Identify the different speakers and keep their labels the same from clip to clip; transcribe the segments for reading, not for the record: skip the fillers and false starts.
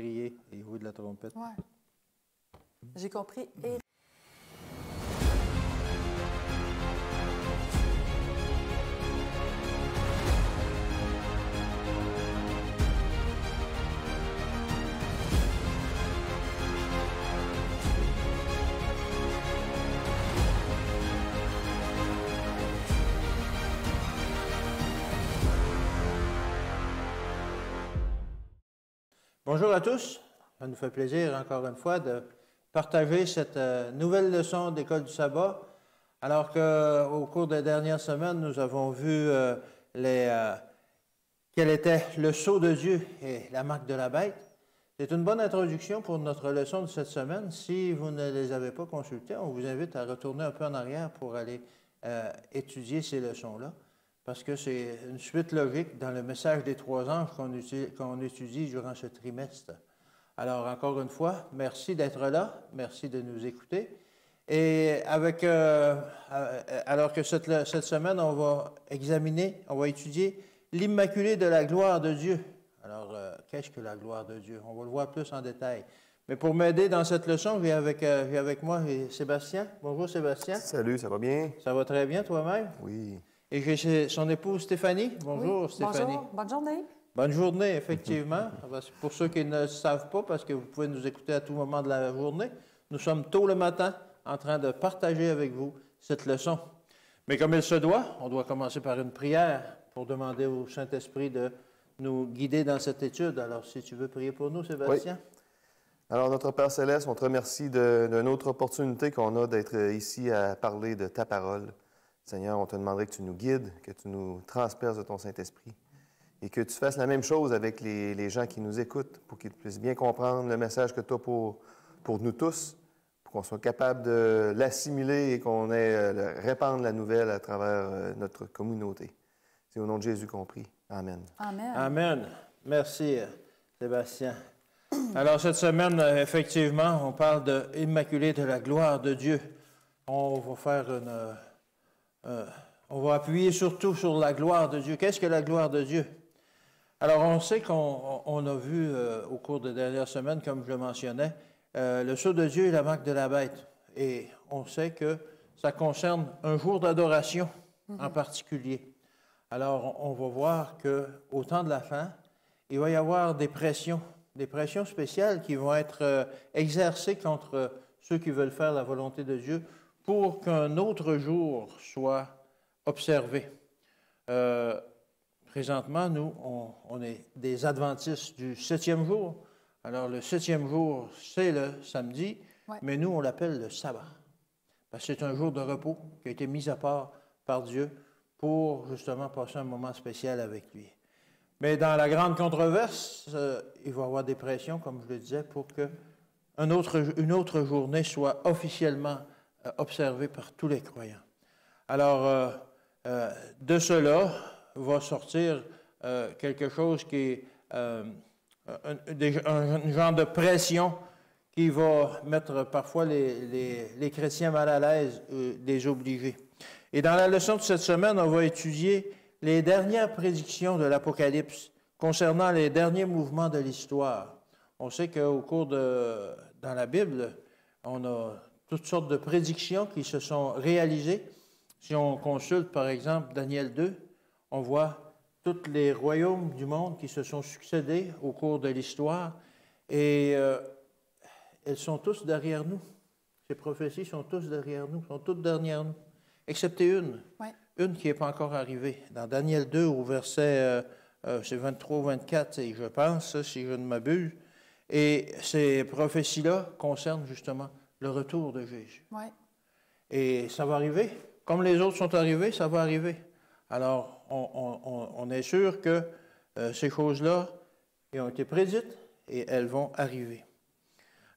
Speaker 1: crier et jouer de la trompette.
Speaker 2: Ouais. J'ai compris. Et...
Speaker 1: Bonjour à tous. Ça nous fait plaisir encore une fois de partager cette nouvelle leçon d'école du sabbat. Alors qu'au cours des dernières semaines, nous avons vu quel était le sceau de Dieu et la marque de la bête. C'est une bonne introduction pour notre leçon de cette semaine. Si vous ne les avez pas consultées, on vous invite à retourner un peu en arrière pour aller étudier ces leçons-là. Parce que c'est une suite logique dans le message des trois anges qu'on étudie durant ce trimestre. Alors, encore une fois, merci d'être là, merci de nous écouter. Et alors que cette semaine, on va étudier l'Immaculée de la gloire de Dieu. Alors, qu'est-ce que la gloire de Dieu? On va le voir plus en détail. Mais pour m'aider dans cette leçon, j'ai avec moi Sébastien. Bonjour Sébastien.
Speaker 3: Salut, ça va bien?
Speaker 1: Ça va très bien toi-même?
Speaker 3: Oui.
Speaker 1: Et j'ai son épouse Stéphanie. Bonjour
Speaker 2: oui.
Speaker 1: Stéphanie.
Speaker 2: Bonjour, bonne journée.
Speaker 1: Bonne journée, effectivement. Pour ceux qui ne le savent pas, parce que vous pouvez nous écouter à tout moment de la journée, nous sommes tôt le matin en train de partager avec vous cette leçon. Mais comme il se doit, on doit commencer par une prière pour demander au Saint-Esprit de nous guider dans cette étude. Alors, si tu veux prier pour nous, Sébastien.
Speaker 3: Oui. Alors, notre Père Céleste, on te remercie d'une autre opportunité qu'on a d'être ici à parler de ta parole. Seigneur, on te demanderait que tu nous guides, que tu nous transperces de ton Saint-Esprit et que tu fasses la même chose avec les gens qui nous écoutent pour qu'ils puissent bien comprendre le message que tu as pour nous tous, pour qu'on soit capable de l'assimiler et qu'on ait répandre la nouvelle à travers notre communauté. C'est au nom de Jésus qu'on prie. Amen.
Speaker 2: Amen.
Speaker 1: Amen. Merci, Sébastien. Alors, cette semaine, effectivement, on parle de l'Immaculée de la gloire de Dieu. On va faire on va appuyer surtout sur la gloire de Dieu. Qu'est-ce que la gloire de Dieu? Alors, on sait qu'on a vu au cours des dernières semaines, comme je le mentionnais, le sceau de Dieu et la marque de la bête. Et on sait que ça concerne un jour d'adoration en particulier. Alors, on va voir qu'au temps de la fin, il va y avoir des pressions spéciales qui vont être exercées contre ceux qui veulent faire la volonté de Dieu pour qu'un autre jour soit observé. Présentement, nous, on est des adventistes du 7e jour. Alors, le 7e jour, c'est le samedi, mais nous, on l'appelle le sabbat. Parce que c'est un jour de repos qui a été mis à part par Dieu pour, justement, passer un moment spécial avec lui. Mais dans la grande controverse, il va y avoir des pressions, comme je le disais, pour qu'une autre journée soit officiellement observée par tous les croyants. Alors, de cela va sortir quelque chose qui est un genre de pression qui va mettre parfois les chrétiens mal à l'aise, les obliger. Et dans la leçon de cette semaine, on va étudier les dernières prédictions de l'Apocalypse concernant les derniers mouvements de l'histoire. On sait qu'au cours dans la Bible, on a toutes sortes de prédictions qui se sont réalisées. Si on consulte, par exemple, Daniel 2, on voit tous les royaumes du monde qui se sont succédés au cours de l'histoire et elles sont tous derrière nous. Ces prophéties sont tous derrière nous, sont toutes derrière nous, excepté une.
Speaker 2: Oui.
Speaker 1: Une qui n'est pas encore arrivée. Dans Daniel 2, au verset c'est 23 ou 24, je pense, si je ne m'abuse. Et ces prophéties-là concernent justement le retour de Jésus.
Speaker 2: Oui.
Speaker 1: Et ça va arriver. Comme les autres sont arrivés, ça va arriver. Alors, on est sûr que ces choses-là ont été prédites et elles vont arriver.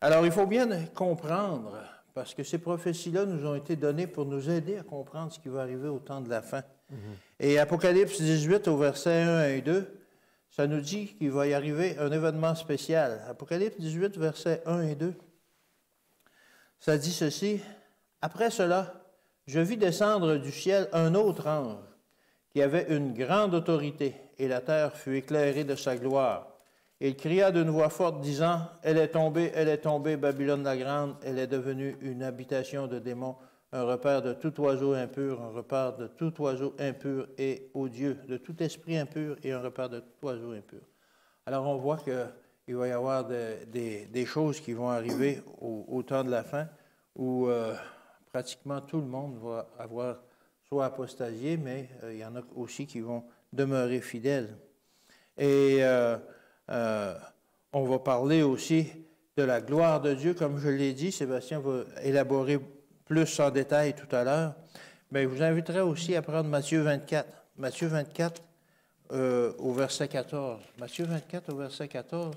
Speaker 1: Alors, il faut bien comprendre, parce que ces prophéties-là nous ont été données pour nous aider à comprendre ce qui va arriver au temps de la fin. Et Apocalypse 18, au verset 1 et 2, ça nous dit qu'il va y arriver un événement spécial. Apocalypse 18, versets 1 et 2, ça dit ceci. « Après cela, je vis descendre du ciel un autre ange qui avait une grande autorité, et la terre fut éclairée de sa gloire. Et il cria d'une voix forte, disant, « Elle est tombée, Babylone la grande, elle est devenue une habitation de démons, un repère de tout oiseau impur, un repère de tout oiseau impur et odieux, de tout esprit impur et un repère de tout oiseau impur. » Alors on voit qu'il va y avoir des choses qui vont arriver au temps de la fin où pratiquement tout le monde va avoir soit apostasié, mais il y en a aussi qui vont demeurer fidèles. Et on va parler aussi de la gloire de Dieu, comme je l'ai dit. Sébastien va élaborer plus en détail tout à l'heure. Mais je vous inviterai aussi à prendre Matthieu 24. Matthieu 24 au verset 14. Matthieu 24 au verset 14,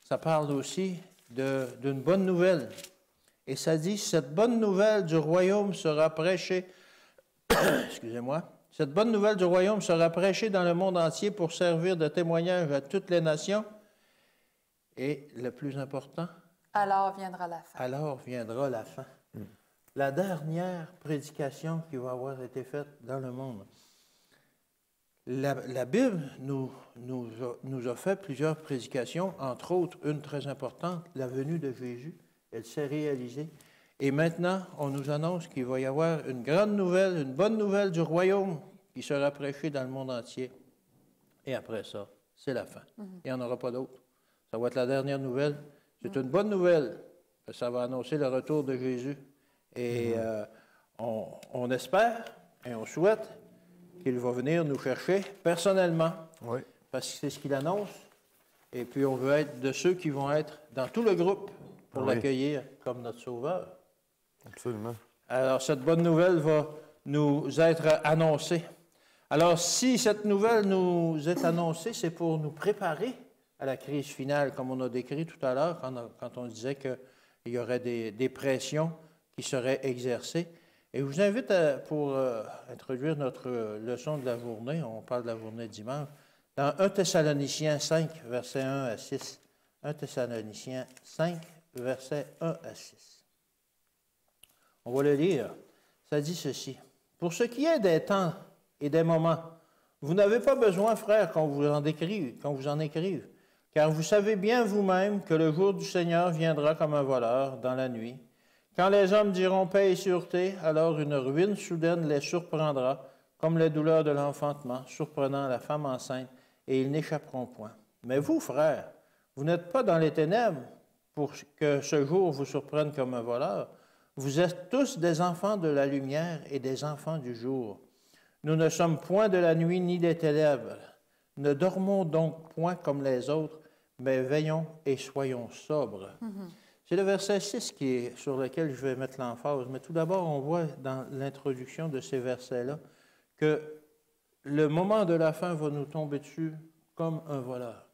Speaker 1: ça parle aussi d'une bonne nouvelle. Et ça dit, cette bonne nouvelle du royaume sera prêchée, excusez-moi, cette bonne nouvelle du royaume sera prêchée dans le monde entier pour servir de témoignage à toutes les nations. Et le plus important,
Speaker 2: alors viendra la fin.
Speaker 1: Alors viendra la fin. La dernière prédication qui va avoir été faite dans le monde. La Bible nous a fait plusieurs prédications, entre autres, une très importante, la venue de Jésus. Elle s'est réalisée. Et maintenant, on nous annonce qu'il va y avoir une grande nouvelle, une bonne nouvelle du royaume qui sera prêchée dans le monde entier. Et après ça, c'est la fin. Il n'y en aura pas d'autre. Ça va être la dernière nouvelle. C'est une bonne nouvelle. Ça va annoncer le retour de Jésus. Et on espère et on souhaite qu'il va venir nous chercher personnellement. Oui. Parce que c'est ce qu'il annonce. Et puis, on veut être de ceux qui vont être dans tout le groupe pour l'accueillir comme notre Sauveur.
Speaker 3: Absolument.
Speaker 1: Alors, cette bonne nouvelle va nous être annoncée. Alors, si cette nouvelle nous est annoncée, c'est pour nous préparer à la crise finale, comme on a décrit tout à l'heure, quand on disait qu'il y aurait des pressions qui seraient exercées. Et je vous invite, pour introduire notre leçon de la journée, on parle de la journée de dimanche, dans 1 Thessaloniciens 5, versets 1 à 6. 1 Thessaloniciens 5, versets 1 à 6. On va le lire. Ça dit ceci. « Pour ce qui est des temps et des moments, vous n'avez pas besoin, frères, qu'on vous en écrive, car vous savez bien vous-même que le jour du Seigneur viendra comme un voleur dans la nuit. Quand les hommes diront paix et sûreté, alors une ruine soudaine les surprendra, comme les douleurs de l'enfantement, surprenant la femme enceinte, et ils n'échapperont point. Mais vous, frères, vous n'êtes pas dans les ténèbres pour que ce jour vous surprenne comme un voleur. Vous êtes tous des enfants de la lumière et des enfants du jour. Nous ne sommes point de la nuit ni des ténèbres. Ne dormons donc point comme les autres, mais veillons et soyons sobres. » C'est le verset 6 sur lequel je vais mettre l'emphase. Mais tout d'abord, on voit dans l'introduction de ces versets-là que le moment de la fin va nous tomber dessus comme un voleur.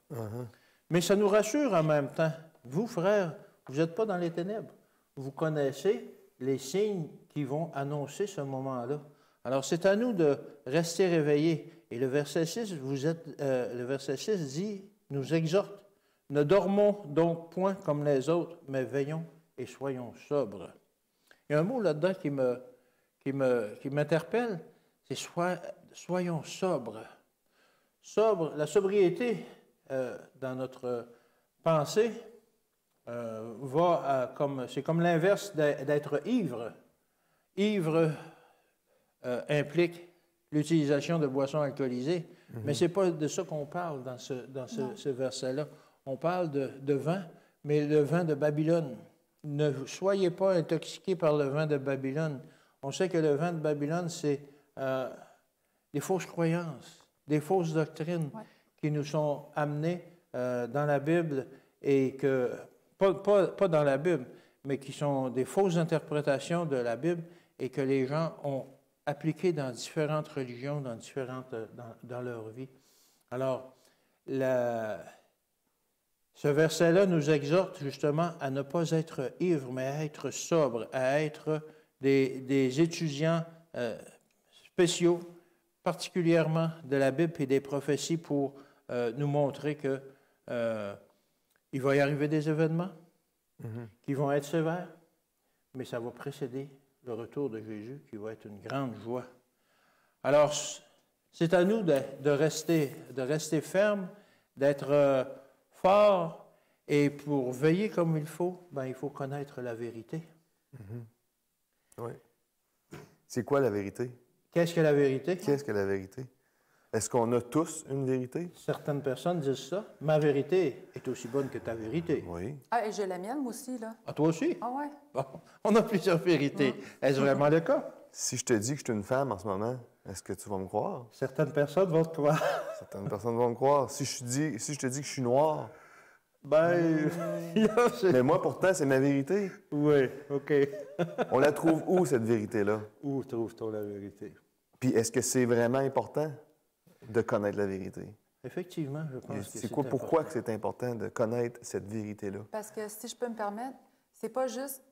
Speaker 1: Mais ça nous rassure en même temps. Vous, frères, vous n'êtes pas dans les ténèbres. Vous connaissez les signes qui vont annoncer ce moment-là. Alors, c'est à nous de rester réveillés. Et le verset 6, le verset 6 dit, nous exhorte. Ne dormons donc point comme les autres, mais veillons et soyons sobres. Il y a un mot là-dedans qui m'interpelle, c'est soyons sobres. Sobre, la sobriété, dans notre pensée, c'est comme l'inverse d'être ivre. Ivre implique l'utilisation de boissons alcoolisées, mais ce n'est pas de ça qu'on parle dans ce verset-là. On parle de vin, mais le vin de Babylone. Ne soyez pas intoxiqués par le vin de Babylone. On sait que le vin de Babylone, c'est des fausses croyances, des fausses doctrines qui nous sont amenées dans la Bible et que, pas dans la Bible, mais qui sont des fausses interprétations de la Bible et que les gens ont appliquées dans différentes religions, dans leur vie. Alors, ce verset-là nous exhorte justement à ne pas être ivre, mais à être sobre, à être des étudiants spéciaux, particulièrement de la Bible et des prophéties pour nous montrer que il va y arriver des événements qui vont être sévères, mais ça va précéder le retour de Jésus qui va être une grande joie. Alors, c'est à nous de rester fermes, d'être fort. Et pour veiller comme il faut, ben, il faut connaître la vérité.
Speaker 3: Oui. C'est quoi la vérité?
Speaker 1: Qu'est-ce que la vérité?
Speaker 3: Qu'est-ce que la vérité? Est-ce qu'on a tous une vérité?
Speaker 1: Certaines personnes disent ça. Ma vérité est aussi bonne que ta vérité.
Speaker 3: Oui.
Speaker 2: Ah, et j'ai la mienne, moi aussi, là.
Speaker 1: Ah, toi aussi?
Speaker 2: Ah ouais?
Speaker 1: Bon, on a plusieurs vérités. Est-ce vraiment le cas?
Speaker 3: Si je te dis que je suis une femme en ce moment, est-ce que tu vas me croire?
Speaker 1: Certaines personnes vont te croire.
Speaker 3: Certaines personnes vont me croire. Si je te dis que je suis noir,
Speaker 1: Ben,
Speaker 3: mais moi, pourtant, c'est ma vérité.
Speaker 1: oui, OK.
Speaker 3: On la trouve où, cette vérité-là?
Speaker 1: Où trouve-t-on la vérité?
Speaker 3: Puis est-ce que c'est vraiment important de connaître la vérité?
Speaker 1: Effectivement, je pense que
Speaker 3: C'est quoi, pourquoi que c'est important de connaître cette vérité-là?
Speaker 2: Parce que, si je peux me permettre, c'est pas juste...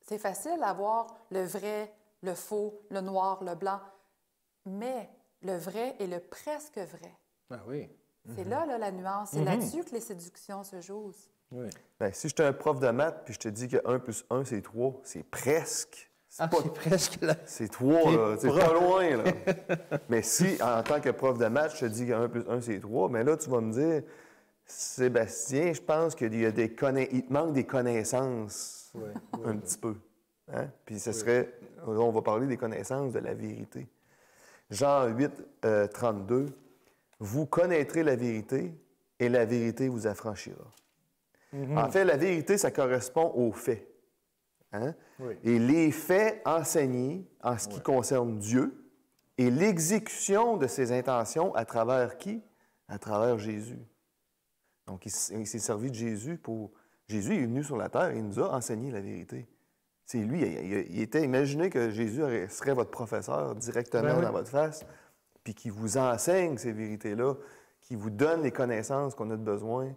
Speaker 2: C'est facile à voir le vrai, le faux, le noir, le blanc, mais le vrai et le presque vrai.
Speaker 1: Ah oui.
Speaker 2: C'est là, la nuance. C'est là-dessus que les séductions se jouent.
Speaker 1: Oui.
Speaker 3: Bien, si je suis un prof de maths puis je te dis que 1 plus 1, c'est 3, c'est presque.
Speaker 1: C'est presque là.
Speaker 3: C'est 3, là. C'est pas loin, là. Mais si, en tant que prof de maths, je te dis que 1 plus 1, c'est 3, mais là, tu vas me dire, Sébastien, je pense qu'il y a il te manque des connaissances.
Speaker 1: Oui,
Speaker 3: Un petit peu. Hein? Puis ce serait, on va parler des connaissances de la vérité. Jean 8, 32. Vous connaîtrez la vérité et la vérité vous affranchira. En fait, la vérité, ça correspond aux faits. Hein?
Speaker 1: Oui.
Speaker 3: Et les faits enseignés en ce qui concerne Dieu et l'exécution de ses intentions à travers qui? À travers Jésus. Donc, il s'est servi de Jésus pour... Jésus est venu sur la terre et il nous a enseigné la vérité. C'est lui, il était... Imaginez que Jésus serait votre professeur directement dans votre face, puis qui vous enseigne ces vérités-là, qui vous donne les connaissances qu'on a de besoin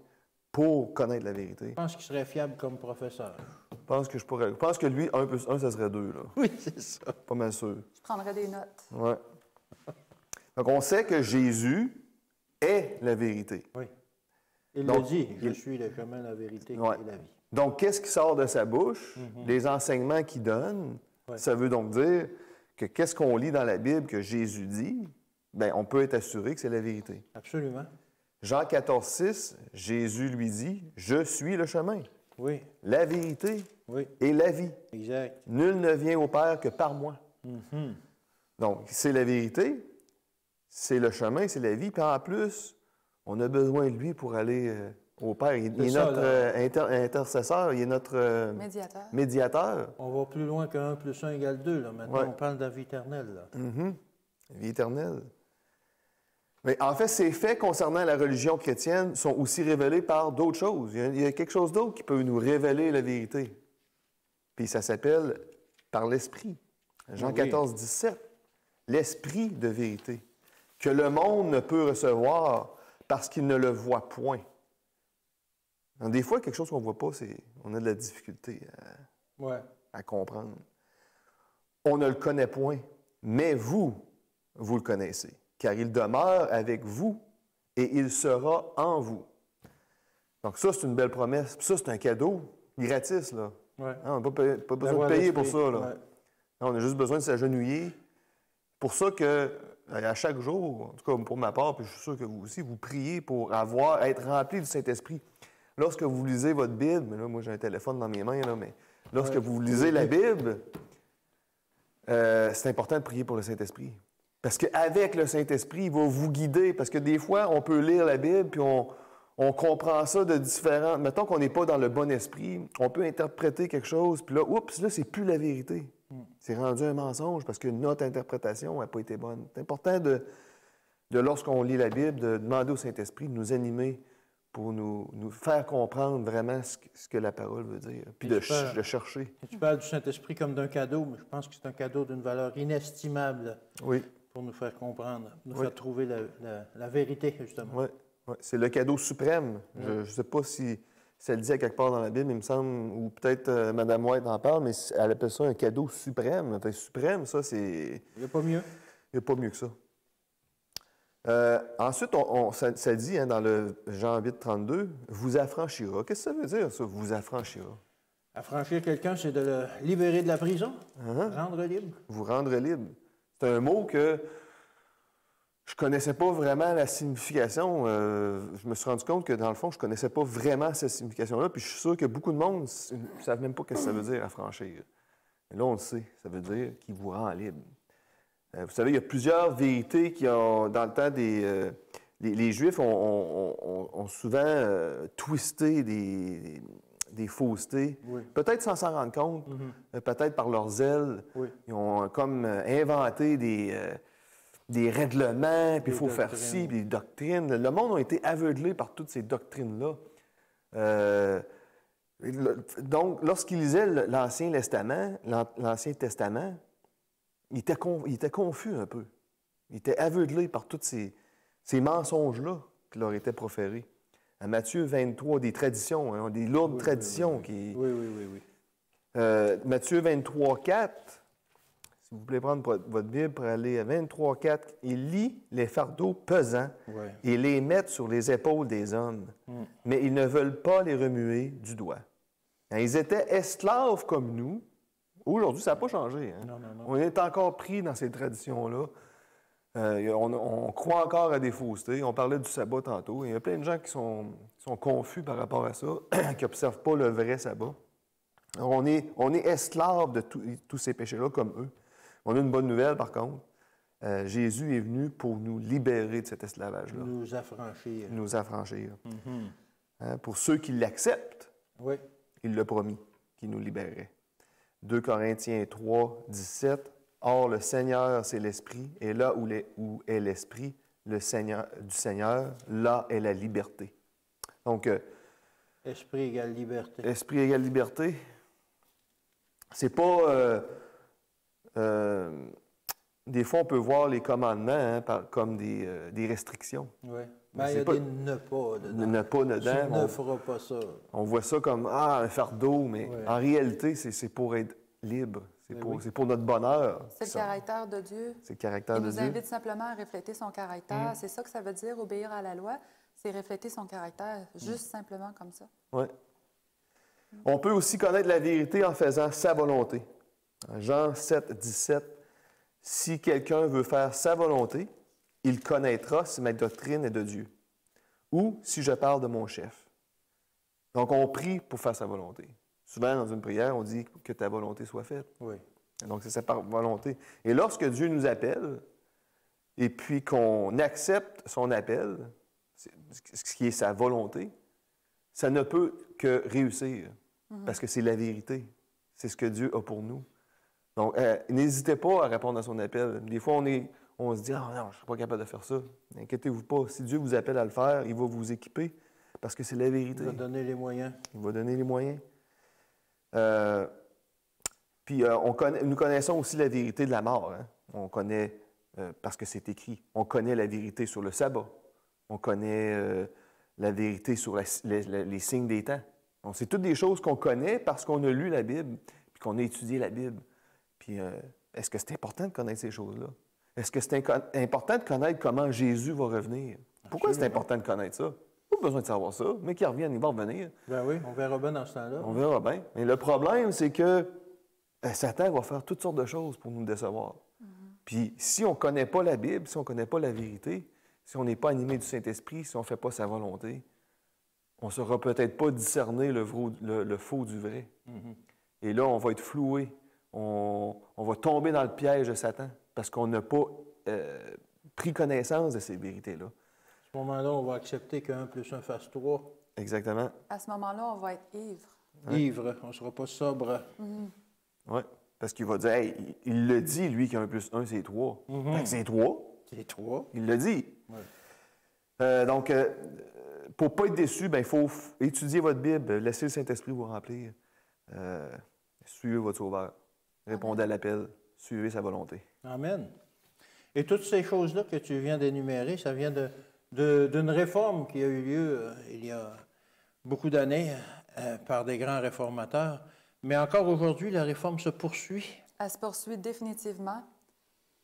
Speaker 3: pour connaître la vérité.
Speaker 1: Je pense qu'il serait fiable comme professeur.
Speaker 3: Je pense que lui, 1 plus 1, ça serait 2, là.
Speaker 1: Oui, c'est ça.
Speaker 3: Pas mal sûr.
Speaker 2: Je prendrais des notes.
Speaker 3: Ouais. Donc, on sait que Jésus est la vérité.
Speaker 1: Oui. Il
Speaker 3: Donc,
Speaker 1: le dit, je suis le chemin, la vérité et la vie.
Speaker 3: Donc, qu'est-ce qui sort de sa bouche? Les enseignements qu'il donne. Ça veut donc dire que qu'est-ce qu'on lit dans la Bible que Jésus dit? Bien, on peut être assuré que c'est la vérité.
Speaker 1: Absolument.
Speaker 3: Jean 14, 6, Jésus lui dit, « Je suis le chemin,
Speaker 1: Oui,
Speaker 3: la vérité
Speaker 1: oui,
Speaker 3: et la vie.
Speaker 1: exact.
Speaker 3: Nul ne vient au Père que par moi. Donc, c'est la vérité, c'est le chemin, c'est la vie. Puis en plus, on a besoin de lui pour aller au Père. Il est notre intercesseur, il est notre médiateur.
Speaker 1: On va plus loin que 1 plus 1 égale 2. Là. Maintenant, on parle de la vie éternelle. Là.
Speaker 3: Vie éternelle. Mais en fait, ces faits concernant la religion chrétienne sont aussi révélés par d'autres choses. Il y a quelque chose d'autre qui peut nous révéler la vérité. Puis ça s'appelle par l'Esprit. Jean 14, 17. L'Esprit de vérité, que le monde ne peut recevoir parce qu'il ne le voit point. Donc, des fois, quelque chose qu'on ne voit pas, on a de la difficulté à comprendre. On ne le connaît point, mais vous le connaissez, car il demeure avec vous et il sera en vous. Donc ça, c'est une belle promesse. Puis ça, c'est un cadeau gratis, là.
Speaker 1: Ouais.
Speaker 3: On n'a pas besoin de payer pour ça, là. Ouais. On a juste besoin de s'agenouiller. C'est pour ça que, à chaque jour, en tout cas pour ma part, puis je suis sûr que vous aussi, vous priez pour être rempli du Saint-Esprit. Lorsque vous lisez votre Bible, mais là, moi j'ai un téléphone dans mes mains, là, mais lorsque vous lisez la Bible, c'est important de prier pour le Saint-Esprit. Parce qu'avec le Saint-Esprit, il va vous guider. Parce que des fois, on peut lire la Bible, puis on comprend ça de différents... Mettons qu'on n'est pas dans le bon esprit, on peut interpréter quelque chose, puis là, oups, là, c'est plus la vérité. C'est rendu un mensonge parce que notre interprétation n'a pas été bonne. C'est important lorsqu'on lit la Bible, de demander au Saint-Esprit de nous animer pour nous faire comprendre vraiment ce que la parole veut dire, puis de chercher.
Speaker 1: Tu parles du Saint-Esprit comme d'un cadeau, mais je pense que c'est un cadeau d'une valeur inestimable pour nous faire comprendre, nous faire trouver la vérité, justement.
Speaker 3: Oui, c'est le cadeau suprême. Je ne sais pas si ça le dit à quelque part dans la Bible, il me semble, ou peut-être Mme White en parle, mais elle appelle ça un cadeau suprême. Enfin, suprême, ça, c'est...
Speaker 1: Il n'y a pas mieux.
Speaker 3: Il n'y a pas mieux que ça. Ensuite, ça dit dans le Jean 8, 32, « Vous affranchira ». Qu'est-ce que ça veut dire, ça, « vous affranchira » ?
Speaker 1: Affranchir quelqu'un, c'est de le libérer de la prison, rendre libre.
Speaker 3: Vous rendre libre. C'est un mot que je connaissais pas vraiment la signification. Je me suis rendu compte que, dans le fond, je connaissais pas vraiment cette signification-là. Puis je suis sûr que beaucoup de monde ne savent même pas ce que ça veut dire, affranchir. Mais là, on le sait. Ça veut dire qu'il vous rend libre. Vous savez, il y a plusieurs vérités qui ont, dans le temps des... les Juifs ont souvent twisté des faussetés,
Speaker 1: Oui.
Speaker 3: peut-être sans s'en rendre compte, peut-être par leur zèle.
Speaker 1: Oui.
Speaker 3: Ils ont comme inventé des règlements, puis il faut faire ci, puis des doctrines. Le monde a été aveuglé par toutes ces doctrines-là. Donc, lorsqu'il lisait l'Ancien Testament, il était confus un peu. Il était aveuglé par tous ces mensonges-là qui leur étaient proférés. À Matthieu 23, des traditions, hein, des lourdes traditions.
Speaker 1: Oui.
Speaker 3: Matthieu 23, 4, si vous voulez prendre votre Bible pour aller à 23, 4, il lit les fardeaux pesants et les met sur les épaules des hommes, mais ils ne veulent pas les remuer du doigt. Hein, ils étaient esclaves comme nous. Aujourd'hui, ça n'a pas changé. Hein?
Speaker 1: Non.
Speaker 3: On est encore pris dans ces traditions-là. On croit encore à des faussetés. On parlait du sabbat tantôt. Il y a plein de gens qui sont confus par rapport à ça, qui n'observent pas le vrai sabbat. Alors, on est esclaves de tous ces péchés-là comme eux. On a une bonne nouvelle, par contre. Jésus est venu pour nous libérer de cet esclavage-là.
Speaker 1: Nous affranchir.
Speaker 3: Nous affranchir. Hein, pour ceux qui l'acceptent, il l'a promis qu'il nous libérerait. 2 Corinthiens 3, 17. Or, le Seigneur, c'est l'Esprit, et là où est l'Esprit du Seigneur, là est la liberté. Donc,
Speaker 1: Esprit égale liberté.
Speaker 3: Esprit égale liberté. C'est pas... des fois, on peut voir les commandements comme des restrictions.
Speaker 1: Oui. Ben, il y a des ne pas dedans.
Speaker 3: Ne pas dedans.
Speaker 1: Tu ne feras pas ça.
Speaker 3: On voit ça comme un fardeau, mais en réalité, c'est pour être libre. C'est pour notre bonheur.
Speaker 2: C'est le caractère de Dieu.
Speaker 3: C'est le caractère de Dieu.
Speaker 2: Il nous invite simplement à refléter son caractère. C'est ça que ça veut dire, obéir à la loi. C'est refléter son caractère, juste simplement comme ça.
Speaker 3: Oui. On peut aussi connaître la vérité en faisant sa volonté. Jean 7, 17. Si quelqu'un veut faire sa volonté, il connaîtra si ma doctrine est de Dieu. Ou si je parle de mon chef. Donc, on prie pour faire sa volonté. Souvent, dans une prière, on dit que ta volonté soit faite.
Speaker 1: Oui.
Speaker 3: Donc, c'est sa volonté. Et lorsque Dieu nous appelle, et puis qu'on accepte son appel, ce qui est sa volonté, ça ne peut que réussir, parce que c'est la vérité. C'est ce que Dieu a pour nous. Donc, n'hésitez pas à répondre à son appel. Des fois, on se dit « Ah non, je ne suis pas capable de faire ça. » N'inquiétez-vous pas. Si Dieu vous appelle à le faire, il va vous équiper, parce que c'est la vérité.
Speaker 1: Il va donner les moyens.
Speaker 3: Il va donner les moyens. Puis, nous connaissons aussi la vérité de la mort. Hein? On connaît, parce que c'est écrit, on connaît la vérité sur le sabbat. On connaît la vérité sur les signes des temps. Donc, c'est toutes des choses qu'on connaît parce qu'on a lu la Bible puis qu'on a étudié la Bible. Puis, est-ce que c'est important de connaître ces choses-là? Est-ce que c'est important de connaître comment Jésus va revenir? Pourquoi c'est important de connaître ça? Pas besoin de savoir ça, mais qu'il revienne, il va revenir.
Speaker 1: Ben oui, on verra bien dans ce temps-là.
Speaker 3: On verra bien. Mais le problème, c'est que Satan va faire toutes sortes de choses pour nous décevoir. Puis si on ne connaît pas la Bible, si on ne connaît pas la vérité, si on n'est pas animé du Saint-Esprit, si on ne fait pas sa volonté, on ne saura peut-être pas discerner le faux du vrai. Et là, on va être floué. On va tomber dans le piège de Satan parce qu'on n'a pas pris connaissance de ces vérités-là.
Speaker 1: À ce moment-là, on va accepter qu'1 + 1 fasse 3.
Speaker 3: Exactement.
Speaker 2: À ce moment-là, on va être ivre.
Speaker 1: Ivre, on ne sera pas sobre.
Speaker 3: Oui, parce qu'il va dire, hey, il le dit, lui, qu'1 + 1, c'est 3. Fait que c'est 3.
Speaker 1: C'est 3.
Speaker 3: Il le dit. Donc, pour ne pas être déçu, il faut étudier votre Bible, laisser le Saint-Esprit vous remplir. Suivez votre Sauveur. Répondez à l'appel. Suivez sa volonté.
Speaker 1: Amen. Et toutes ces choses-là que tu viens d'énumérer, ça vient d'une réforme qui a eu lieu il y a beaucoup d'années par des grands réformateurs. Mais encore aujourd'hui, la réforme se poursuit.
Speaker 2: Elle se poursuit définitivement.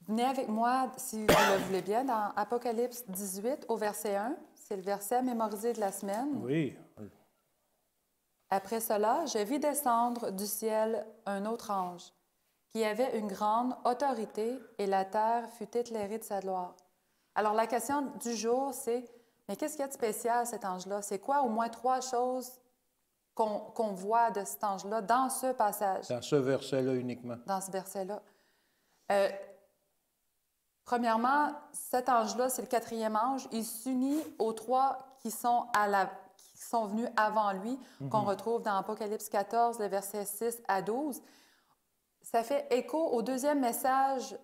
Speaker 2: Venez avec moi, si vous le voulez bien, dans Apocalypse 18, au verset 1. C'est le verset à mémoriser de la semaine.
Speaker 1: Oui.
Speaker 2: Après cela, je vis descendre du ciel un autre ange, qui avait une grande autorité, et la terre fut éclairée de sa gloire. Alors, la question du jour, c'est, mais qu'est-ce qu'il y a de spécial, cet ange-là? C'est quoi au moins 3 choses qu'on voit de cet ange-là dans ce passage?
Speaker 1: Dans ce verset-là uniquement.
Speaker 2: Dans ce verset-là. Premièrement, cet ange-là, c'est le 4e ange. Il s'unit aux 3 qui sont venus avant lui, qu'on retrouve dans Apocalypse 14, le verset 6 à 12. Ça fait écho au 2e message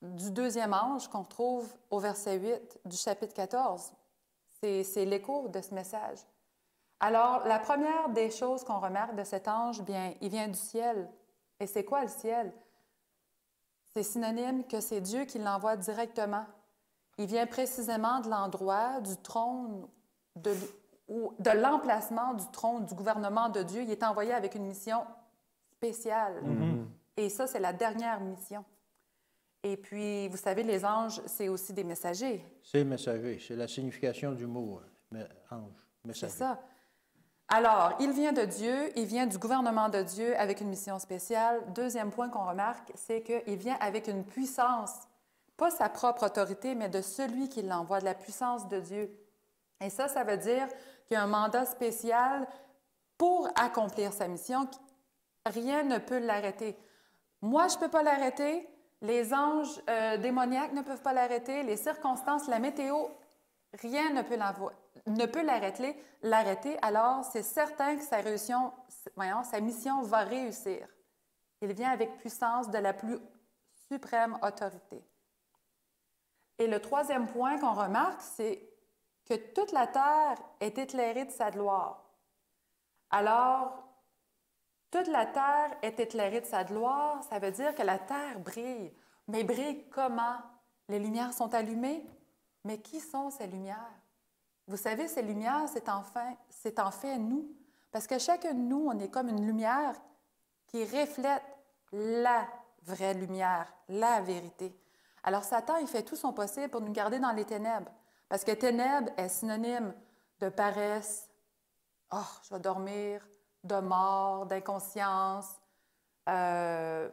Speaker 2: du 2e ange qu'on trouve au verset 8 du chapitre 14. C'est l'écho de ce message. Alors, la première des choses qu'on remarque de cet ange, bien, il vient du ciel. Et c'est quoi le ciel? C'est synonyme que c'est Dieu qui l'envoie directement. Il vient précisément de l'endroit du trône, de l'emplacement du trône du gouvernement de Dieu. Il est envoyé avec une mission spéciale. Et ça, c'est la dernière mission. Et puis, vous savez, les anges, c'est aussi des messagers.
Speaker 1: C'est messager, c'est la signification du mot ange, messager.
Speaker 2: C'est ça. Alors, il vient de Dieu, il vient du gouvernement de Dieu avec une mission spéciale. Deuxième point qu'on remarque, c'est qu'il vient avec une puissance, pas sa propre autorité, mais de celui qui l'envoie, de la puissance de Dieu. Et ça veut dire qu'il y a un mandat spécial pour accomplir sa mission. Rien ne peut l'arrêter. Moi, je ne peux pas l'arrêter. Les anges démoniaques ne peuvent pas l'arrêter. Les circonstances, la météo, rien ne peut l'arrêter. Alors, c'est certain que sa mission va réussir. Il vient avec puissance de la plus suprême autorité. Et le 3e point qu'on remarque, c'est que toute la terre est éclairée de sa gloire. Alors, toute la terre est éclairée de sa gloire, ça veut dire que la terre brille. Mais brille comment? Les lumières sont allumées. Mais qui sont ces lumières? Vous savez, ces lumières, c'est en fait nous. Parce que chacun de nous, on est comme une lumière qui reflète la vraie lumière, la vérité. Alors Satan, il fait tout son possible pour nous garder dans les ténèbres. Parce que ténèbres est synonyme de paresse. « Oh, je vais dormir », de mort, d'inconscience. Mais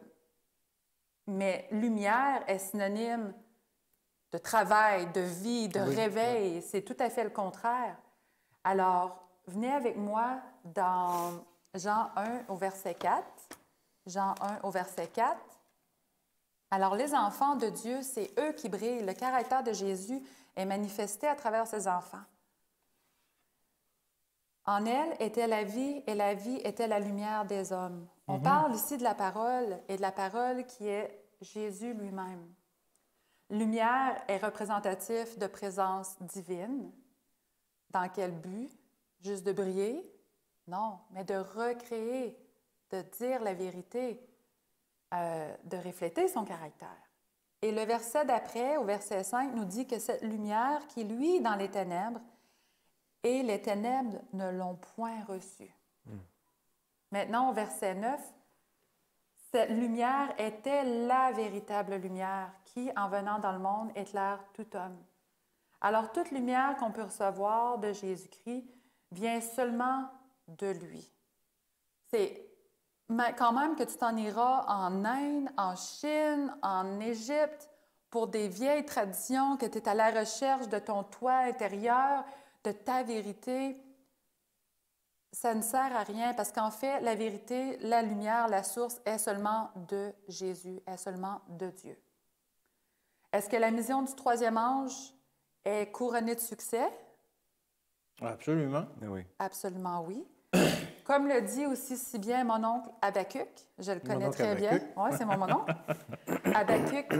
Speaker 2: lumière est synonyme de travail, de vie, de réveil. C'est tout à fait le contraire. Alors, venez avec moi dans Jean 1 au verset 4. Jean 1 au verset 4. Alors, les enfants de Dieu, c'est eux qui brillent. Le caractère de Jésus est manifesté à travers ses enfants. En elle était la vie, et la vie était la lumière des hommes. On parle ici de la parole, et de la parole qui est Jésus lui-même. Lumière est représentatif de présence divine. Dans quel but? Juste de briller? Non, mais de recréer, de dire la vérité, de refléter son caractère. Et le verset d'après, au verset 5, nous dit que cette lumière qui luit dans les ténèbres, et les ténèbres ne l'ont point reçue. Maintenant, au verset 9, cette lumière était la véritable lumière qui, en venant dans le monde, éclaire tout homme. Alors, toute lumière qu'on peut recevoir de Jésus-Christ vient seulement de lui. C'est quand même que tu t'en iras en Inde, en Chine, en Égypte, pour des vieilles traditions, que tu es à la recherche de ton toi intérieur, de ta vérité, ça ne sert à rien parce qu'en fait, la vérité, la lumière, la source est seulement de Jésus, est seulement de Dieu. Est-ce que la mission du 3e ange est couronnée de succès?
Speaker 1: Absolument.
Speaker 3: Oui.
Speaker 2: Absolument oui. Comme le dit aussi si bien mon oncle Habakkuk, je le connais très bien. Oui, c'est mon oncle. Habakkuk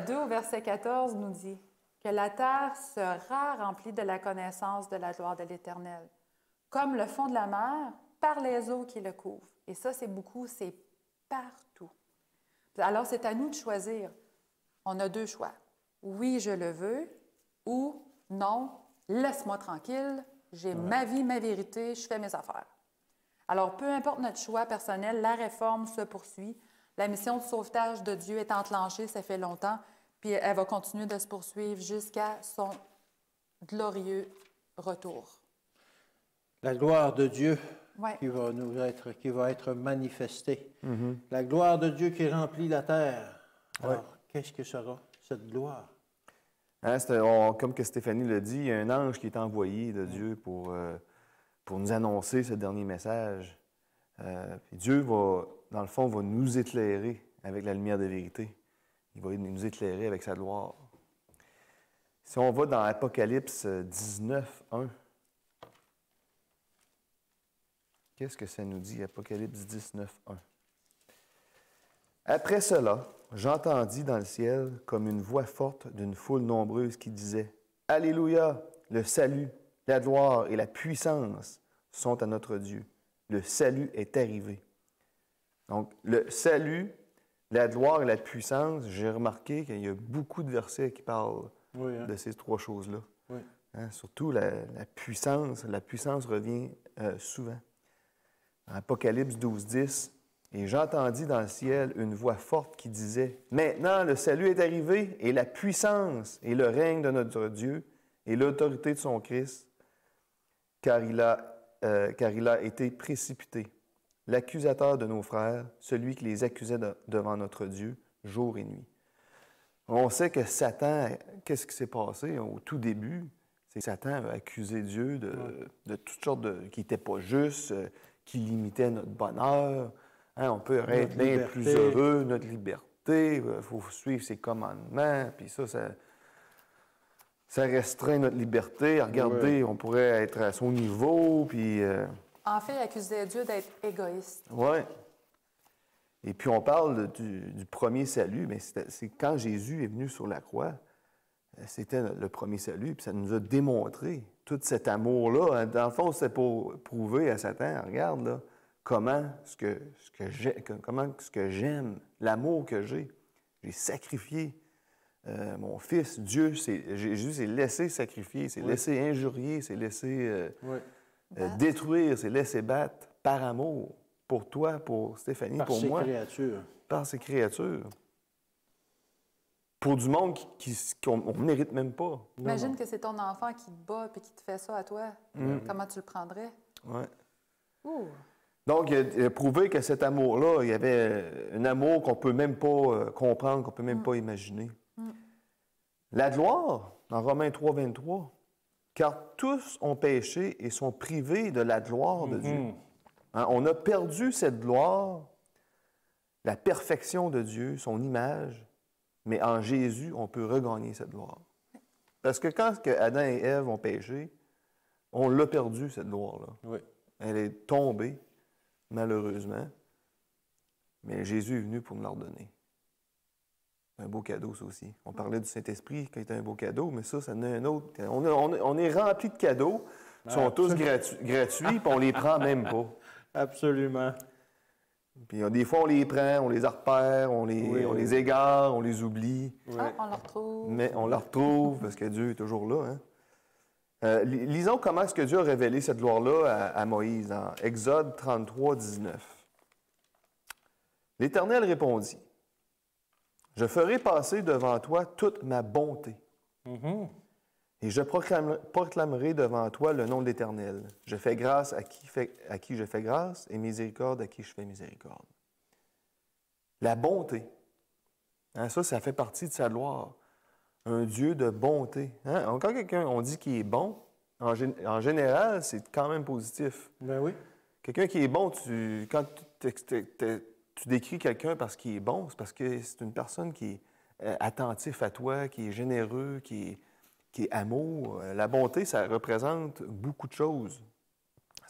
Speaker 2: 2 au verset 14 nous dit que la terre sera remplie de la connaissance de la gloire de l'Éternel, comme le fond de la mer par les eaux qui le couvrent. Et ça, c'est beaucoup, c'est partout. Alors, c'est à nous de choisir. On a 2 choix. Oui, je le veux, ou non, laisse-moi tranquille, j'ai ma vie, ma vérité, je fais mes affaires. Alors, peu importe notre choix personnel, la réforme se poursuit. La mission de sauvetage de Dieu est enclenchée, ça fait longtemps, puis elle va continuer de se poursuivre jusqu'à son glorieux retour.
Speaker 1: La gloire de Dieu qui va être manifestée. La gloire de Dieu qui remplit la terre. Alors, qu'est-ce que sera cette gloire?
Speaker 3: Hein, comme que Stéphanie l'a dit, il y a un ange qui est envoyé de Dieu pour nous annoncer ce dernier message. Puis Dieu va, dans le fond, va nous éclairer avec la lumière de vérité. Il va nous éclairer avec sa gloire. Si on va dans Apocalypse 19, 1, qu'est-ce que ça nous dit, Apocalypse 19, 1? Après cela, j'entendis dans le ciel comme une voix forte d'une foule nombreuse qui disait « Alléluia! Le salut, la gloire et la puissance sont à notre Dieu. Le salut est arrivé. » Donc, le salut, la gloire et la puissance, j'ai remarqué qu'il y a beaucoup de versets qui parlent de ces trois choses-là.
Speaker 1: Oui.
Speaker 3: Hein, surtout la puissance revient souvent. Apocalypse 12, 10. Et j'entendis dans le ciel une voix forte qui disait « Maintenant, le salut est arrivé, et la puissance et le règne de notre Dieu, et l'autorité de son Christ, car il a été précipité, l'accusateur de nos frères, celui qui les accusait devant notre Dieu, jour et nuit. » On sait que Satan, qu'est-ce qui s'est passé au tout début? C'est que Satan a accusé Dieu de toutes sortes qui n'étaient pas justes, qui limitaient notre bonheur. Hein, on peut être bien plus heureux, notre liberté, il faut suivre ses commandements, puis ça restreint notre liberté. Regardez, on pourrait être à son niveau, puis...
Speaker 2: En fait, il accusait Dieu d'être égoïste.
Speaker 3: Oui. Et puis on parle du premier salut, mais c'est quand Jésus est venu sur la croix, c'était le premier salut, puis ça nous a démontré tout cet amour-là. Dans le fond, c'est pour prouver à Satan, regarde, là, comment ce que j'aime, l'amour que j'ai sacrifié. Mon fils, Dieu, Jésus s'est laissé sacrifier, s'est laissé injurier, s'est laissé détruire, s'est laissé battre par amour. Pour toi, pour Stéphanie, pour moi. Par ses créatures. Pour du monde qu'on ne mérite même pas.
Speaker 2: Imagine que c'est ton enfant qui te bat et qui te fait ça à toi. Comment tu le prendrais?
Speaker 3: Oui.
Speaker 2: Ouh.
Speaker 3: Donc, il a prouvé que cet amour-là, il y avait un amour qu'on ne peut même pas comprendre, qu'on ne peut même pas imaginer. La gloire, dans Romains 3, 23, « Car tous ont péché et sont privés de la gloire de Dieu. » Hein, on a perdu cette gloire, la perfection de Dieu, son image, mais en Jésus, on peut regagner cette gloire. Parce que quand Adam et Ève ont péché, on l'a perdu, cette gloire-là.
Speaker 1: Oui.
Speaker 3: Elle est tombée, malheureusement, mais Jésus est venu pour nous la redonner. C'est un beau cadeau, ça aussi. On parlait du Saint-Esprit qui était un beau cadeau, mais ça en a un autre. On est rempli de cadeaux, ils sont tous gratuits, puis on les prend même pas.
Speaker 1: Absolument.
Speaker 3: Puis des fois, on les prend, on les repère, on les égare, on les oublie.
Speaker 2: Oui. On le retrouve.
Speaker 3: Mais on le retrouve parce que Dieu est toujours là. Hein? Lisons comment est-ce que Dieu a révélé cette gloire-là à Moïse dans Exode 33, 19. L'Éternel répondit, « Je ferai passer devant toi toute ma bonté. Et je proclamerai devant toi le nom de l'Éternel. Je fais grâce à qui je fais grâce et miséricorde à qui je fais miséricorde. » La bonté, hein, ça fait partie de sa gloire. Un Dieu de bonté. Hein? Quand quelqu'un, on dit qu'il est bon, en général, c'est quand même positif.
Speaker 1: Ben oui.
Speaker 3: Quelqu'un qui est bon, quand tu décris quelqu'un parce qu'il est bon, c'est parce que c'est une personne qui est attentif à toi, qui est généreux, qui est amour. La bonté, ça représente beaucoup de choses.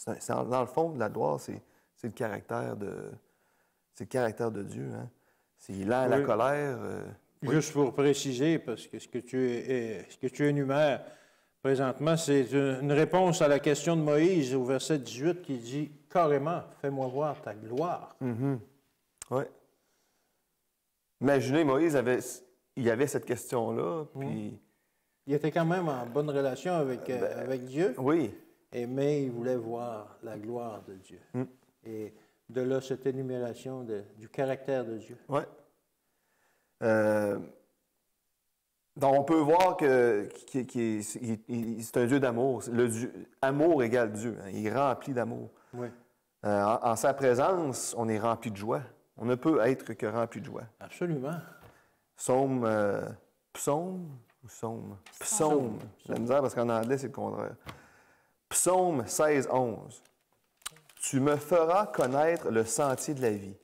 Speaker 3: Dans le fond, la gloire, c'est le caractère de Dieu. Hein? C'est lent à la colère.
Speaker 1: Juste pour préciser, parce que ce que tu énumères présentement, c'est une réponse à la question de Moïse au verset 18 qui dit carrément « Fais-moi voir ta gloire ».
Speaker 3: Oui. Imaginez, Moïse il y avait cette question-là, puis...
Speaker 1: Il était quand même en bonne relation avec Dieu.
Speaker 3: Oui.
Speaker 1: Mais il voulait voir la gloire de Dieu. Et de là, cette énumération du caractère de Dieu.
Speaker 3: Oui. Donc, on peut voir que c'est un Dieu d'amour. Amour égale Dieu. Hein. Il est rempli d'amour.
Speaker 1: Oui.
Speaker 3: En sa présence, on est rempli de joie. On ne peut être que rempli de joie.
Speaker 1: Absolument.
Speaker 3: Psaume Ou psaume. Psaume. J'ai la misère parce qu'en anglais, c'est le contraire. Psaume 16, 11. Tu me feras connaître le sentier de la vie.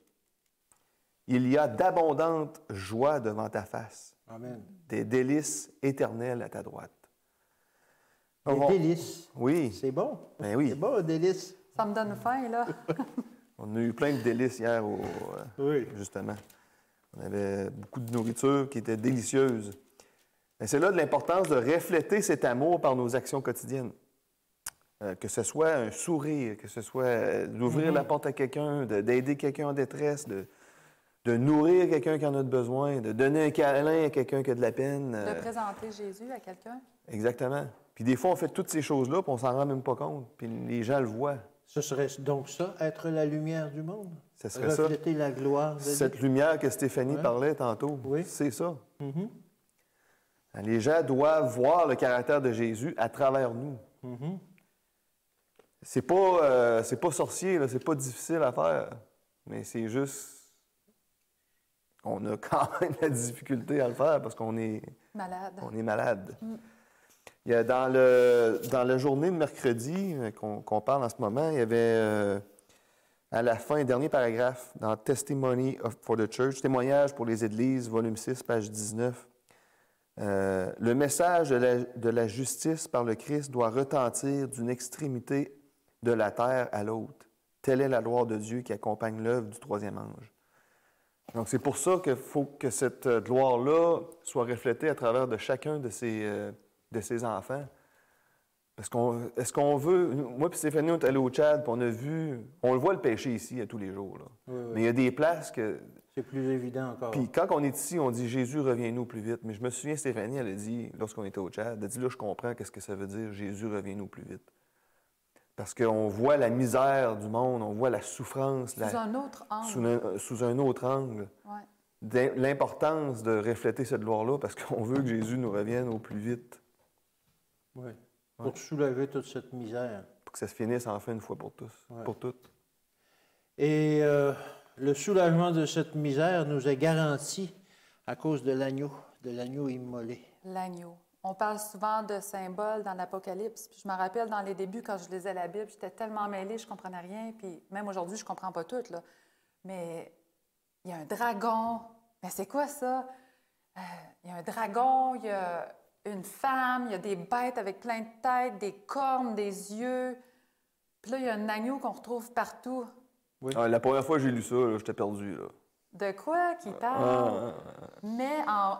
Speaker 3: Il y a d'abondantes joies devant ta face.
Speaker 1: Amen.
Speaker 3: Des délices éternelles à ta droite.
Speaker 1: Des délices.
Speaker 3: Oui.
Speaker 1: C'est bon.
Speaker 3: Ben oui.
Speaker 1: C'est bon, un délice.
Speaker 2: Ça me donne faim, là.
Speaker 3: On a eu plein de délices hier,
Speaker 1: Oui.
Speaker 3: justement. On avait beaucoup de nourriture qui était délicieuse. Et c'est là de l'importance de refléter cet amour par nos actions quotidiennes. Que ce soit un sourire, que ce soit d'ouvrir la porte à quelqu'un, d'aider quelqu'un en détresse, de nourrir quelqu'un qui en a besoin, de donner un câlin à quelqu'un qui a de la peine.
Speaker 2: De présenter Jésus à quelqu'un.
Speaker 3: Exactement. Puis des fois, on fait toutes ces choses-là, puis on s'en rend même pas compte. Puis les gens le voient.
Speaker 1: Ce serait donc ça, être la lumière du monde?
Speaker 3: Ce serait ça.
Speaker 1: Refléter la gloire de Dieu.
Speaker 3: Cette lumière que Stéphanie parlait tantôt, c'est ça. Les gens doivent voir le caractère de Jésus à travers nous. C'est pas sorcier, là, c'est pas difficile à faire, mais c'est juste on a quand même la difficulté à le faire parce qu'on est
Speaker 2: malade.
Speaker 3: On est malade. Il y a dans la journée de mercredi qu'on parle en ce moment, il y avait à la fin, dernier paragraphe, dans Testimony for the Church, témoignage pour les Églises, volume 6, page 19. Le message de la justice par le Christ doit retentir d'une extrémité de la terre à l'autre. Telle est la gloire de Dieu qui accompagne l'œuvre du troisième ange. Donc, c'est pour ça qu'il faut que cette gloire-là soit reflétée à travers de chacun de ses enfants. Est-ce qu'on veut... Moi et Stéphanie, on est allés au Tchad, puis on a vu... On le voit le péché ici, tous les jours. Là.
Speaker 1: Oui.
Speaker 3: Mais il y a des places que...
Speaker 1: C'est plus évident encore.
Speaker 3: Puis quand on est ici, on dit « Jésus, reviens-nous plus vite ». Mais je me souviens, Stéphanie, elle a dit, lorsqu'on était au Tchad, elle a dit « Là, je comprends qu'est-ce que ça veut dire, Jésus, reviens-nous plus vite ». Parce qu'on voit la misère du monde, on voit la souffrance.
Speaker 2: Sous un autre angle.
Speaker 3: Sous un autre angle.
Speaker 2: Ouais.
Speaker 3: L'importance de refléter cette gloire-là parce qu'on veut que Jésus nous revienne au plus vite.
Speaker 1: Oui. Pour soulager toute cette misère.
Speaker 3: Pour que ça se finisse enfin une fois pour tous, pour toutes.
Speaker 1: Et le soulagement de cette misère nous est garanti à cause de l'agneau immolé.
Speaker 2: L'agneau. On parle souvent de symboles dans l'Apocalypse. Puis je me rappelle dans les débuts, quand je lisais la Bible, j'étais tellement mêlée, je ne comprenais rien. Puis même aujourd'hui, je ne comprends pas tout. Là. Mais il y a un dragon. Mais c'est quoi ça? Il y a un dragon, il y a une femme, il y a des bêtes avec plein de têtes, des cornes, des yeux. Puis là, il y a un agneau qu'on retrouve partout.
Speaker 1: Oui.
Speaker 3: La première fois que j'ai lu ça, j'étais perdu. Là.
Speaker 2: De quoi qu'il parle? Mais en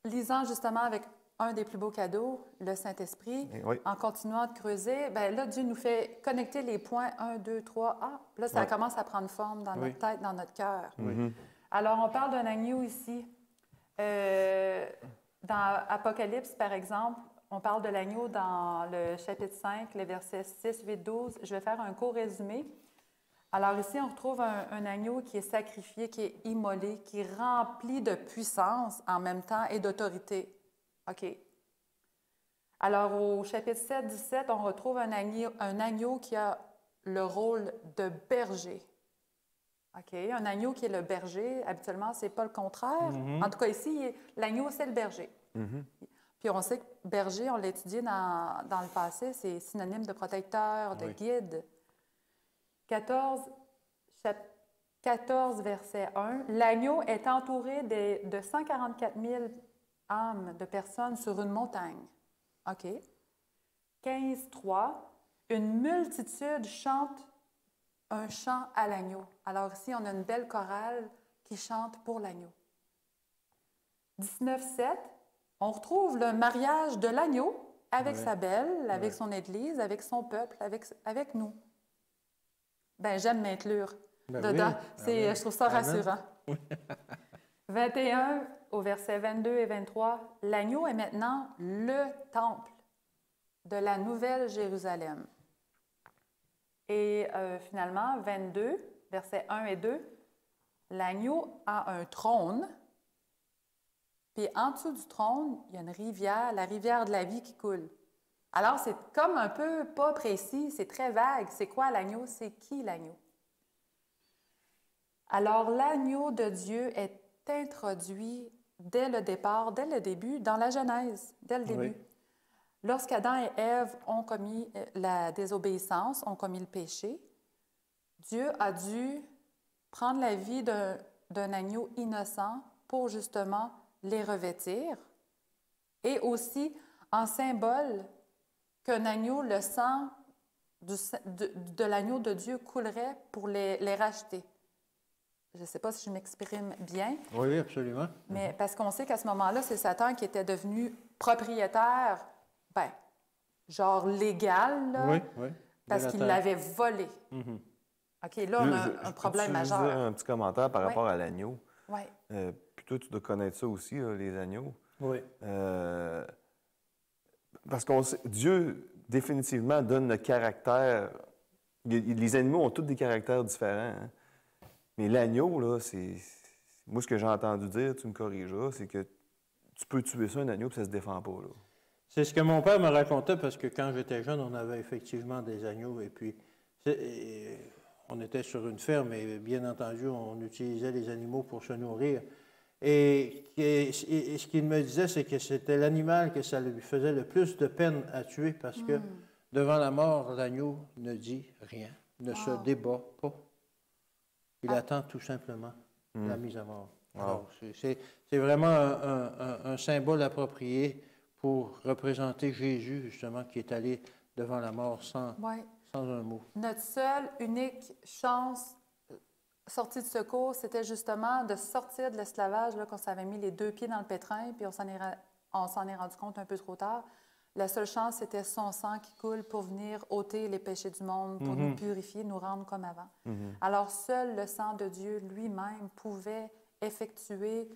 Speaker 2: lisant justement avec un des plus beaux cadeaux, le Saint-Esprit, en continuant de creuser, bien là, Dieu nous fait connecter les points 1, 2, 3. Ah, là, ça commence à prendre forme dans notre tête, dans notre cœur. Alors, on parle d'un agneau ici. Dans Apocalypse, par exemple, on parle de l'agneau dans le chapitre 5, les versets 6, 8, 12. Je vais faire un court résumé. Alors ici, on retrouve un agneau qui est sacrifié, qui est immolé, qui est rempli de puissance en même temps et d'autorité. OK. Alors, au chapitre 7, 17, on retrouve un agneau qui a le rôle de berger. OK. Un agneau qui est le berger, habituellement, ce n'est pas le contraire. En tout cas, ici, l'agneau, c'est le berger. Puis on sait que berger, on l'a étudié dans le passé, c'est synonyme de protecteur, de guide. 14, verset 1. L'agneau est entouré de 144 000 âmes de personnes sur une montagne. OK. 15, 3. Une multitude chante un chant à l'agneau. Alors ici, on a une belle chorale qui chante pour l'agneau. 19, 7. On retrouve le mariage de l'agneau avec sa belle, avec son Église, avec son peuple, avec nous. Bien, j'aime m'inclure dedans. Je trouve ça rassurant. 21, au verset 22 et 23, l'agneau est maintenant le temple de la Nouvelle Jérusalem. Et finalement, 22, versets 1 et 2, l'agneau a un trône, puis en dessous du trône, il y a une rivière, la rivière de la vie qui coule. Alors, c'est comme un peu pas précis, c'est très vague. C'est quoi l'agneau? C'est qui l'agneau? Alors, l'agneau de Dieu est introduit dès le départ, dès le début, dans la Genèse, dès le début.
Speaker 1: Oui.
Speaker 2: Lorsqu'Adam et Ève ont commis la désobéissance, ont commis le péché, Dieu a dû prendre la vie d'un agneau innocent pour justement les revêtir. Et aussi, en symbole, qu'un agneau, le sang de l'agneau de Dieu coulerait pour les racheter. Je ne sais pas si je m'exprime bien.
Speaker 1: Oui, absolument.
Speaker 2: Mais parce qu'on sait qu'à ce moment-là, c'est Satan qui était devenu propriétaire, ben, genre légal, là,
Speaker 1: Oui, oui.
Speaker 2: parce qu'il l'avait volé. OK, là, on a un problème
Speaker 3: Peux-tu
Speaker 2: majeur.
Speaker 3: dire un petit commentaire par rapport à l'agneau?
Speaker 2: Oui.
Speaker 3: Puis toi, tu dois connaître ça aussi, là, les agneaux.
Speaker 1: Oui.
Speaker 3: Parce qu'on sait, Dieu, définitivement, donne le caractère. Les animaux ont tous des caractères différents. Hein? Mais l'agneau, là, c'est. Moi, ce que j'ai entendu dire, tu me corrigeras, c'est que tu peux tuer ça, un agneau, puis ça se défend pas, là.
Speaker 1: C'est ce que mon père me racontait parce que quand j'étais jeune, on avait effectivement des agneaux et puis on était sur une ferme et bien entendu, on utilisait les animaux pour se nourrir. Et ce qu'il me disait, c'est que c'était l'animal que ça lui faisait le plus de peine à tuer parce que devant la mort, l'agneau ne dit rien, ne se débat pas. Il attend tout simplement la mise à mort. Alors, c'est vraiment un symbole approprié pour représenter Jésus, justement, qui est allé devant la mort sans un mot.
Speaker 2: Notre seule, unique chance sortie de secours, c'était justement de sortir de l'esclavage, là, qu'on s'avait mis les 2 pieds dans le pétrin, puis on s'en est rendu compte un peu trop tard. La seule chance, c'était son sang qui coule pour venir ôter les péchés du monde, pour nous purifier, nous rendre comme avant. Alors, seul le sang de Dieu lui-même pouvait effectuer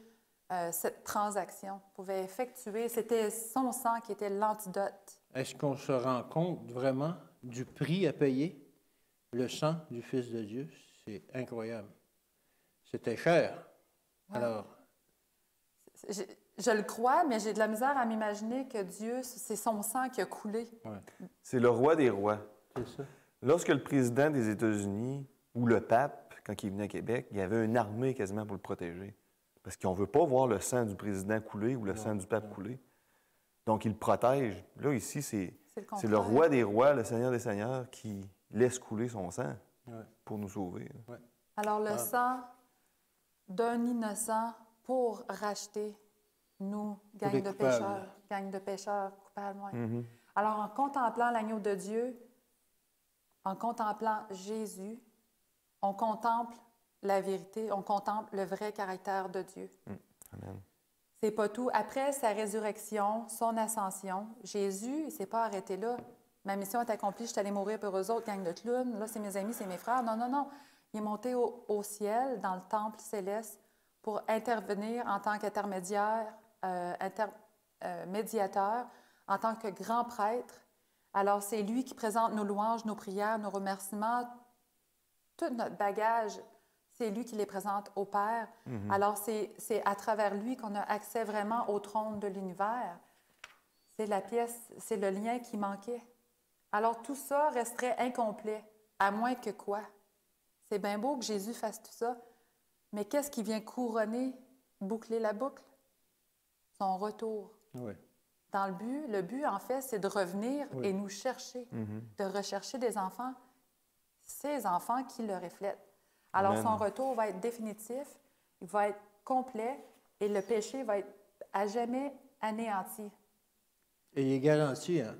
Speaker 2: cette transaction, pouvait effectuer, c'était son sang qui était l'antidote. Est-ce
Speaker 1: qu'on se rend compte vraiment du prix à payer? Le sang du Fils de Dieu, c'est incroyable. C'était cher. Ouais. Alors...
Speaker 2: Je le crois, mais j'ai de la misère à m'imaginer que Dieu, c'est son sang qui a coulé.
Speaker 3: Ouais. C'est le roi des rois.
Speaker 1: C'est ça.
Speaker 3: Lorsque le président des États-Unis ou le pape, quand il venait à Québec, il y avait une armée quasiment pour le protéger. Parce qu'on ne veut pas voir le sang du président couler ou le sang du pape couler. Donc, il le protège. Là, ici, c'est le roi des rois, le Seigneur des seigneurs, qui laisse couler son sang pour nous sauver.
Speaker 1: Ouais.
Speaker 2: Alors, le sang d'un innocent pour racheter nous, gang de pécheurs coupables. Ouais. Alors, en contemplant l'agneau de Dieu, en contemplant Jésus, on contemple la vérité, on contemple le vrai caractère de Dieu.
Speaker 3: Amen.
Speaker 2: C'est pas tout. Après sa résurrection, son ascension, Jésus, il ne s'est pas arrêté là. Ma mission est accomplie, je suis allée mourir pour eux autres, gang de clowns. Là, c'est mes amis, c'est mes frères. Non, non, non. Il est monté au ciel, dans le temple céleste, pour intervenir en tant qu'intermédiaire, médiateur, en tant que grand prêtre. Alors, c'est lui qui présente nos louanges, nos prières, nos remerciements, tout notre bagage. C'est lui qui les présente au Père. Alors, c'est à travers lui qu'on a accès vraiment au trône de l'univers. C'est la pièce, c'est le lien qui manquait. Alors, tout ça resterait incomplet, à moins que quoi? C'est bien beau que Jésus fasse tout ça, mais qu'est-ce qui vient couronner, boucler la boucle? Son retour.
Speaker 1: Oui.
Speaker 2: Dans le but, en fait, c'est de revenir et nous chercher, de rechercher des enfants, ces enfants qui le reflètent. Alors,
Speaker 3: Amen.
Speaker 2: son retour va être définitif, il va être complet et le péché va être à jamais anéanti.
Speaker 1: Et il est garanti, hein?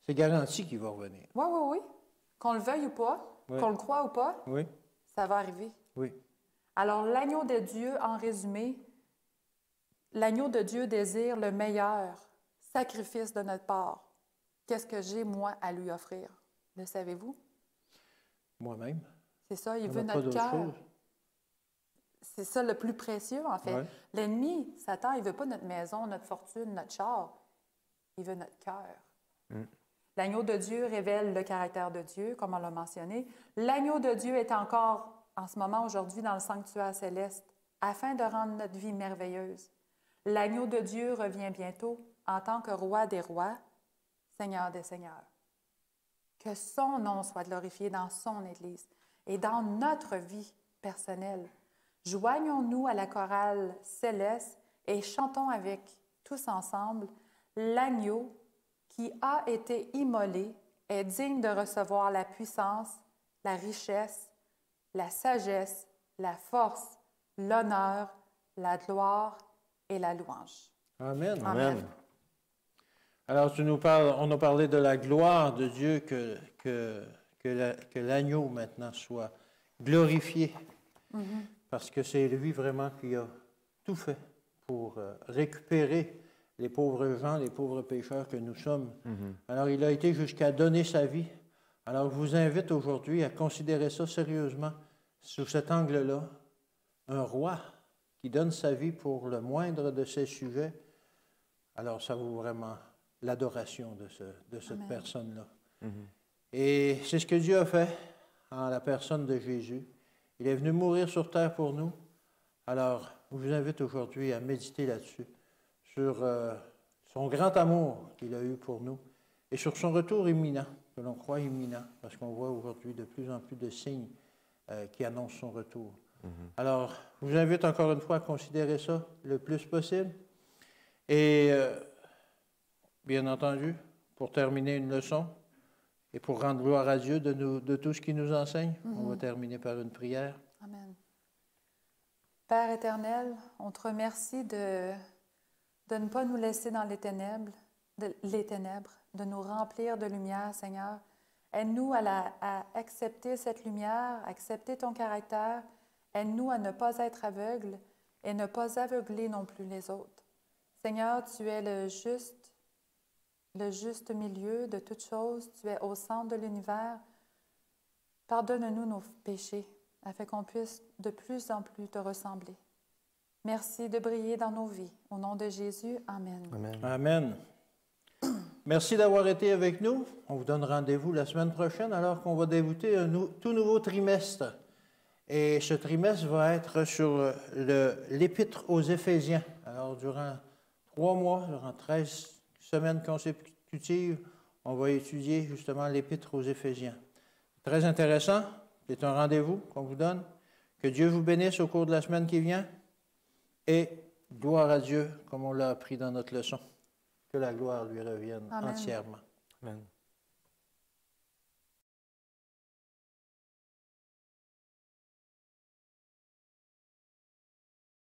Speaker 1: C'est garanti qu'il va revenir.
Speaker 2: Oui, oui, oui. Qu'on le veuille ou pas, qu'on le croie ou pas, ça va arriver.
Speaker 1: Oui.
Speaker 2: Alors, l'agneau de Dieu, en résumé, l'agneau de Dieu désire le meilleur sacrifice de notre part. Qu'est-ce que j'ai, moi, à lui offrir? Le savez-vous?
Speaker 1: Moi-même.
Speaker 2: C'est ça, il veut notre cœur. C'est ça le plus précieux, en fait. Ouais. L'ennemi, Satan, il ne veut pas notre maison, notre fortune, notre char. Il veut notre cœur. L'agneau de Dieu révèle le caractère de Dieu, comme on l'a mentionné. L'agneau de Dieu est encore, en ce moment, aujourd'hui, dans le sanctuaire céleste, afin de rendre notre vie merveilleuse. L'agneau de Dieu revient bientôt en tant que roi des rois, Seigneur des seigneurs. Que son nom soit glorifié dans son Église et dans notre vie personnelle. Joignons-nous à la chorale céleste et chantons avec tous ensemble l'agneau qui a été immolé est digne de recevoir la puissance, la richesse, la sagesse, la force, l'honneur, la gloire et la louange.
Speaker 1: Amen.
Speaker 3: Amen.
Speaker 1: Alors, on a parlé de la gloire de Dieu, que l'agneau maintenant soit glorifié, parce que c'est lui vraiment qui a tout fait pour récupérer les pauvres gens, les pauvres pécheurs que nous sommes. Alors, il a été jusqu'à donner sa vie. Alors, je vous invite aujourd'hui à considérer ça sérieusement, sous cet angle-là. Un roi qui donne sa vie pour le moindre de ses sujets, alors ça vaut vraiment l'adoration de cette personne-là. Et c'est ce que Dieu a fait en la personne de Jésus. Il est venu mourir sur terre pour nous. Alors, je vous invite aujourd'hui à méditer là-dessus, sur son grand amour qu'il a eu pour nous et sur son retour imminent, que l'on croit imminent, parce qu'on voit aujourd'hui de plus en plus de signes qui annoncent son retour. Alors, je vous invite encore une fois à considérer ça le plus possible. Et, bien entendu, pour terminer une leçon et pour rendre gloire à Dieu de tout ce qu'il nous enseigne, on va terminer par une prière.
Speaker 2: Amen. Père éternel, on te remercie de ne pas nous laisser dans les ténèbres, de nous remplir de lumière, Seigneur. Aide-nous à accepter cette lumière, accepter ton caractère. Aide-nous à ne pas être aveugles et ne pas aveugler non plus les autres. Seigneur, tu es le juste milieu de toutes choses. Tu es au centre de l'univers. Pardonne-nous nos péchés, afin qu'on puisse de plus en plus te ressembler. Merci de briller dans nos vies. Au nom de Jésus, Amen.
Speaker 3: Amen.
Speaker 1: Amen. Merci d'avoir été avec nous. On vous donne rendez-vous la semaine prochaine alors qu'on va débuter un tout nouveau trimestre. Et ce trimestre va être sur l'Épître aux Éphésiens. Alors, durant 3 mois, durant 13 semaines consécutives, on va étudier justement l'Épître aux Éphésiens. Très intéressant. C'est un rendez-vous qu'on vous donne. Que Dieu vous bénisse au cours de la semaine qui vient. Et gloire à Dieu, comme on l'a appris dans notre leçon. Que la gloire lui revienne entièrement.
Speaker 3: Amen.